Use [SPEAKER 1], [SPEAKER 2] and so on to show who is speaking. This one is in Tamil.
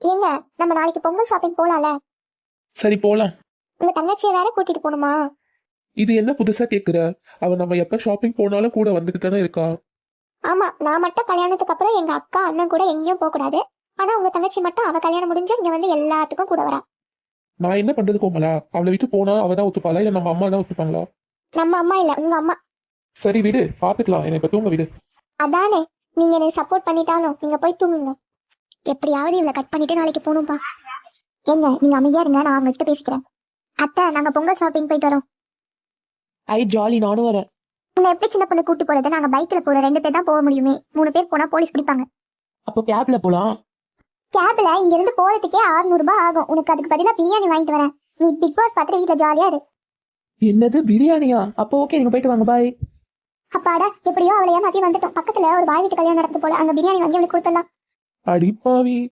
[SPEAKER 1] ஏங்க, நம்ம நாளைக்கு பொங்கல் ஷாப்பிங் போலாம்ல?
[SPEAKER 2] சரி போலாம்.
[SPEAKER 1] உங்க தங்கச்சியை வேற கூட்டிட்டு போகணுமா?
[SPEAKER 2] இது என்ன புதுசா கேக்குற? அவ நம்ம எப்ப ஷாப்பிங் போனாலும் கூட வந்துட்டு தானே இருக்கா.
[SPEAKER 1] ஆமா, நான் மட்டும் கல்யாணத்துக்கு அப்புறம் எங்க அக்கா அண்ணன் கூட எங்கேயும் போக கூடாது. ஆனா உங்க தங்கச்சி மட்டும் அவ கல்யாணம் முடிஞ்சு இங்க வந்து எல்லாத்துக்கும் கூட வரா.
[SPEAKER 2] நான் என்ன பண்றது கோமலா? அவளை விட்டு போனா அவ தான் ஒத்துப்பாளா இல்ல நம்ம அம்மா தான் ஒத்துப்பாங்களா?
[SPEAKER 1] நம்ம அம்மா இல்ல, உங்க அம்மா.
[SPEAKER 2] சரி விடு, பாத்துக்கலாம். என்னை இப்ப தூங்க விடு.
[SPEAKER 1] அதானே, நீங்க எனக்கு சப்போர்ட் பண்ணிட்டாலும் நீங்க போய் தூங்குங்க. எப்படியாவது இவளை கட் பண்ணிட்டு நாளைக்கு போகணும்பா. ஏங்க, நீங்க அமைதியா இருங்க, நான் அவங்க கிட்ட பேசிக்கிறேன். அத்தை, நாங்க பொங்கல் ஷாப்பிங் போயிட்டு வரோம்.
[SPEAKER 2] ஐ ஜாலி, நானும் வரேன்.
[SPEAKER 1] உன்னை எப்படி சின்ன பொண்ணு கூட்டு போறது? நாங்க பைக்ல போறோம், 2 பேர் தான் போக முடியுமே. 3 பேர் போனா போலீஸ் பிடிப்பாங்க.
[SPEAKER 2] அப்போ கேப்ல போலாம்.
[SPEAKER 1] கேப்ல இங்க இருந்து போறதுக்கே 600 ரூபாய் ஆகும். உனக்கு அதுக்கு பதிலா பிரியாணி வாங்கிட்டு வரேன். நீ பிக் பாஸ் பார்த்துட்டு வீட்டுல ஜாலியா இரு.
[SPEAKER 2] என்னது பிரியாணியா? அப்போ ஓகே, நீங்க போயிட்டு வாங்க, பாய்.
[SPEAKER 1] அப்பாடா, எப்படியோ அவளை ஏமாத்தி வந்துட்டோம். பக்கத்துல ஒரு பாய் வீட்டு கல்யாணம் நடந்து போல, அங்க பிரியாணி வாங்கி அவளுக்கு கொடுத்துடலாம்.
[SPEAKER 2] அடிப்பாவி.